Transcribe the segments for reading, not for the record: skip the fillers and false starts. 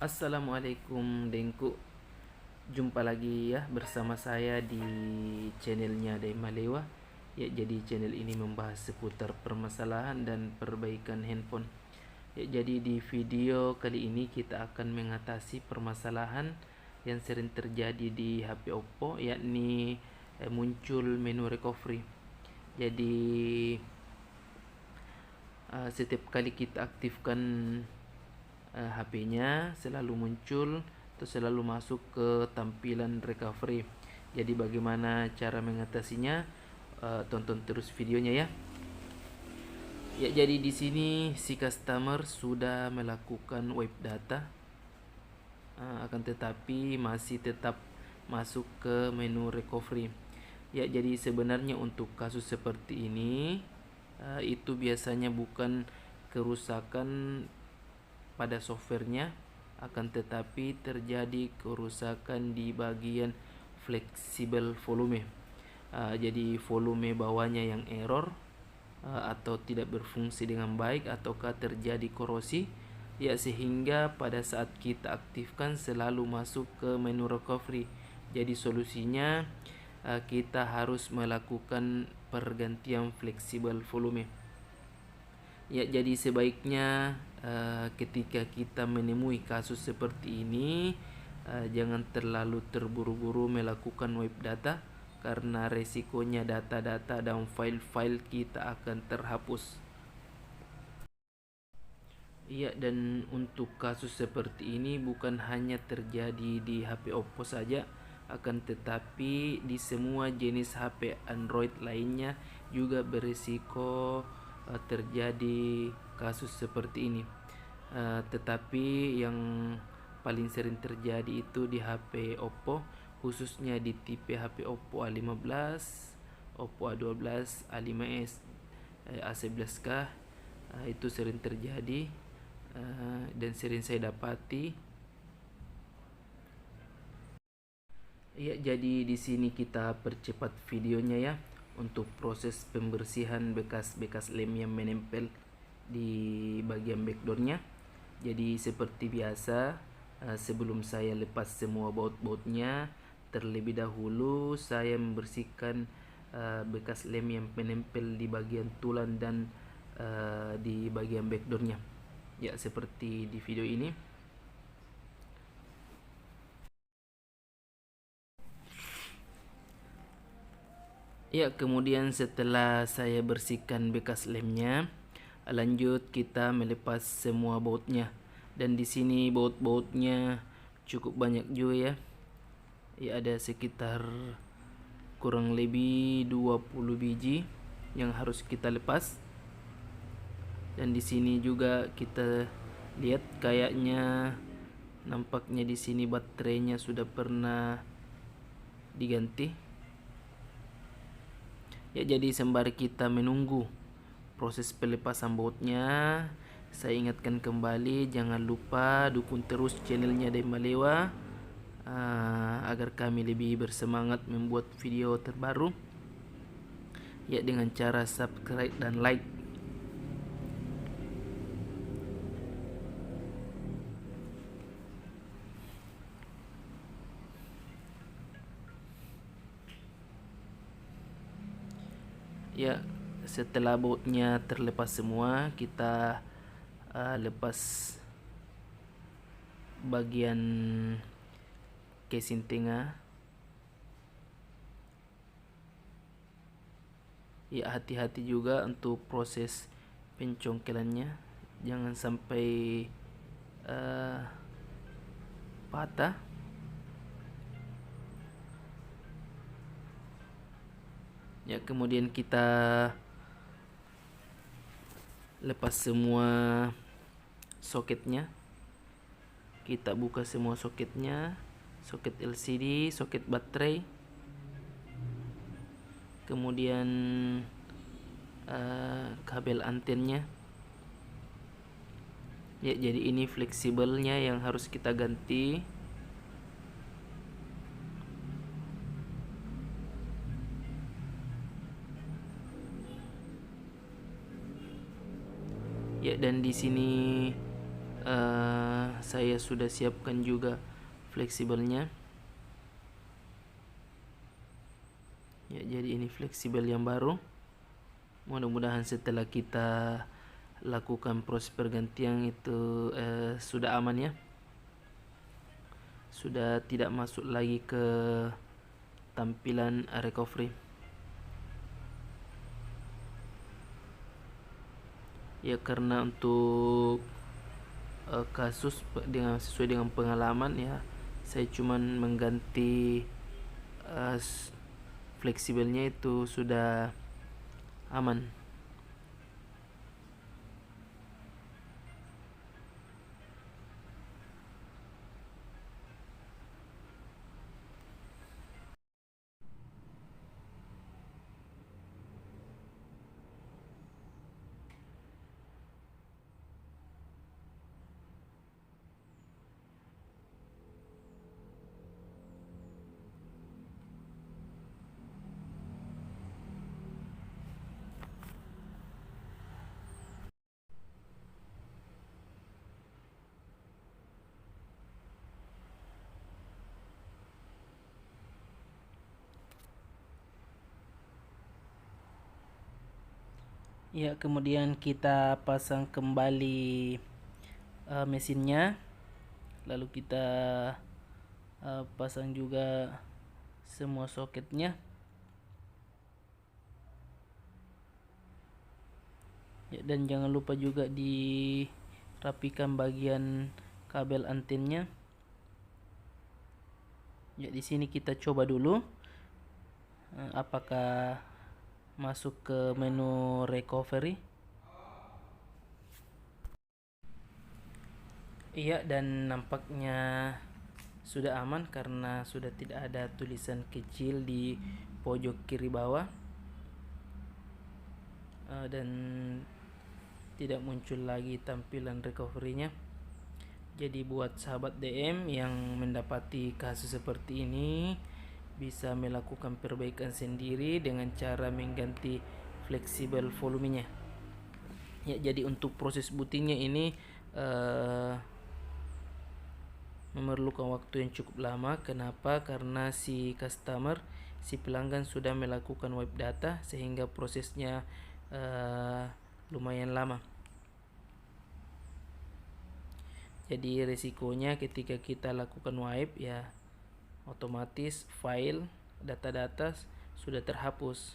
Assalamualaikum Dengku. Jumpa lagi ya bersama saya di channelnya Daimalewa. Ya, jadi channel ini membahas seputar permasalahan dan perbaikan handphone. Ya, jadi di video kali ini kita akan mengatasi permasalahan yang sering terjadi di HP Oppo, yakni muncul menu recovery. Jadi setiap kali kita aktifkan HP-nya selalu muncul atau selalu masuk ke tampilan recovery. Jadi bagaimana cara mengatasinya? Tonton terus videonya ya. Ya, jadi di sini si customer sudah melakukan wipe data, akan tetapi masih tetap masuk ke menu recovery. Ya, jadi sebenarnya untuk kasus seperti ini itu biasanya bukan kerusakan pada softwarenya, akan tetapi terjadi kerusakan di bagian fleksibel volume. Jadi volume bawahnya yang error atau tidak berfungsi dengan baik, ataukah terjadi korosi, ya, sehingga pada saat kita aktifkan selalu masuk ke menu recovery. Jadi solusinya kita harus melakukan pergantian fleksibel volume. Ya, jadi sebaiknya ketika kita menemui kasus seperti ini, jangan terlalu terburu-buru melakukan wipe data, karena resikonya data-data dan file-file kita akan terhapus. Iya, dan untuk kasus seperti ini bukan hanya terjadi di HP Oppo saja, akan tetapi di semua jenis HP Android lainnya juga berisiko terjadi kasus seperti ini. Tetapi yang paling sering terjadi itu di HP Oppo, khususnya di tipe HP Oppo A15, Oppo A12, A5s, A11K. Itu sering terjadi dan sering saya dapati. Ya, jadi di sini kita percepat videonya ya untuk proses pembersihan bekas-bekas lem yang menempel di bagian backdoornya. Jadi seperti biasa, sebelum saya lepas semua baut-bautnya, terlebih dahulu saya membersihkan bekas lem yang menempel di bagian tulang dan di bagian backdoornya. Ya, seperti di video ini. Ya, kemudian setelah saya bersihkan bekas lemnya, lanjut kita melepas semua bautnya. Dan di sini baut-bautnya cukup banyak juga ya. Ya, ada sekitar kurang lebih 20 biji yang harus kita lepas. Dan di sini juga kita lihat kayaknya nampaknya di sini baterainya sudah pernah diganti. Ya, jadi sembari kita menunggu proses pelepasan bautnya, saya ingatkan kembali, jangan lupa dukung terus channelnya Daimalewa agar kami lebih bersemangat membuat video terbaru, ya, dengan cara subscribe dan like. Ya, setelah bautnya terlepas semua, kita lepas bagian casing tengah. Ya, hati-hati juga untuk proses pencongkelannya, jangan sampai patah. Ya, kemudian kita lepas semua soketnya. Kita buka semua soketnya, soket LCD, soket baterai, kemudian kabel antennya. Ya, jadi ini fleksibelnya yang harus kita ganti. Ya, dan di sini saya sudah siapkan juga fleksibelnya. Ya, jadi ini fleksibel yang baru. Mudah-mudahan setelah kita lakukan proses pergantian itu sudah aman ya. Sudah tidak masuk lagi ke tampilan recovery. Ya, karena untuk kasus sesuai dengan pengalaman ya, saya cuman mengganti fleksibelnya itu sudah aman. Ya, kemudian kita pasang kembali mesinnya, lalu kita pasang juga semua soketnya. Ya, dan jangan lupa juga dirapikan bagian kabel antennya. Ya, di sini kita coba dulu apakah masuk ke menu recovery. Iya, dan nampaknya sudah aman karena sudah tidak ada tulisan kecil di pojok kiri bawah dan tidak muncul lagi tampilan recovery-nya. Jadi buat sahabat DM yang mendapati kasus seperti ini, bisa melakukan perbaikan sendiri dengan cara mengganti fleksibel volumenya. Ya, jadi untuk proses bootingnya ini memerlukan waktu yang cukup lama. Kenapa? Karena si pelanggan sudah melakukan wipe data sehingga prosesnya lumayan lama. Jadi resikonya ketika kita lakukan wipe ya otomatis file data-data sudah terhapus.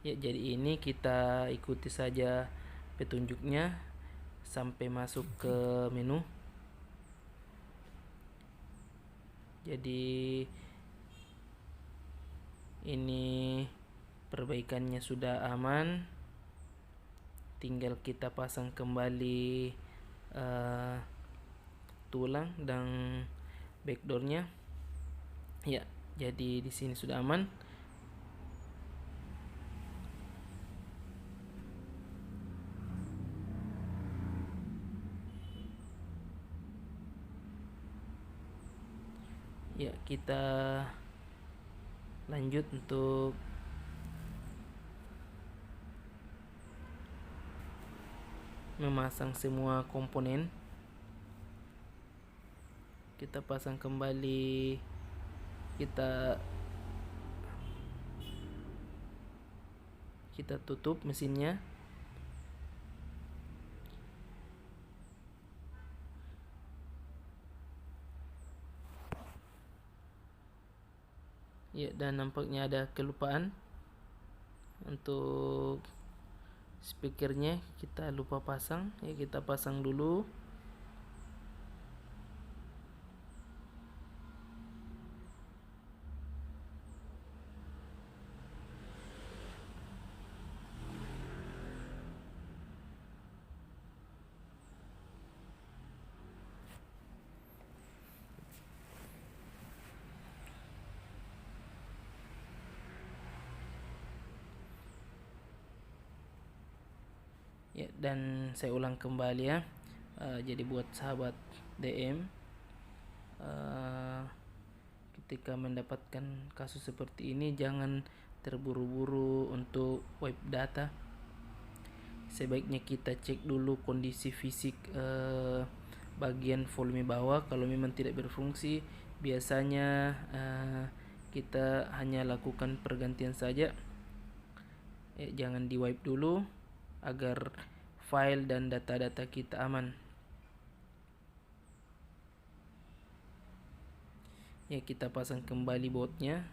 Ya, jadi ini kita ikuti saja petunjuknya sampai masuk ke menu. Jadi ini perbaikannya sudah aman, tinggal kita pasang kembali tulang dan backdoornya. Ya, jadi di sini sudah aman. Ya, kita lanjut untuk memasang semua komponen. Kita pasang kembali, kita tutup mesinnya. Ya, dan nampaknya ada kelupaan untuk speakernya, kita lupa pasang. Ya, kita pasang dulu. Ya, dan saya ulang kembali ya. Jadi buat sahabat DM, ketika mendapatkan kasus seperti ini jangan terburu-buru untuk wipe data. Sebaiknya kita cek dulu kondisi fisik bagian volume bawah. Kalau memang tidak berfungsi, biasanya kita hanya lakukan pergantian saja. Jangan di wipe dulu agar file dan data-data kita aman. Ya, kita pasang kembali botnya.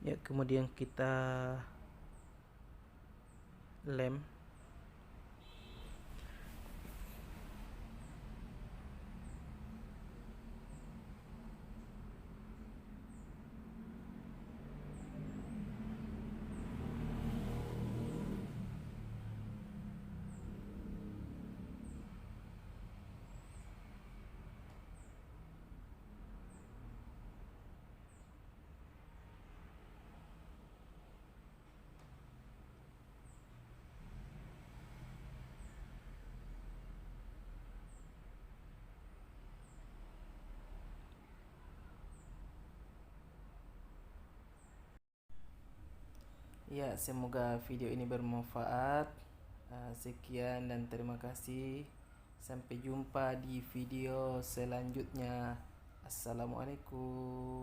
Ya, kemudian kita lem. Ya, semoga video ini bermanfaat. Sekian dan terima kasih. Sampai jumpa di video selanjutnya. Assalamualaikum.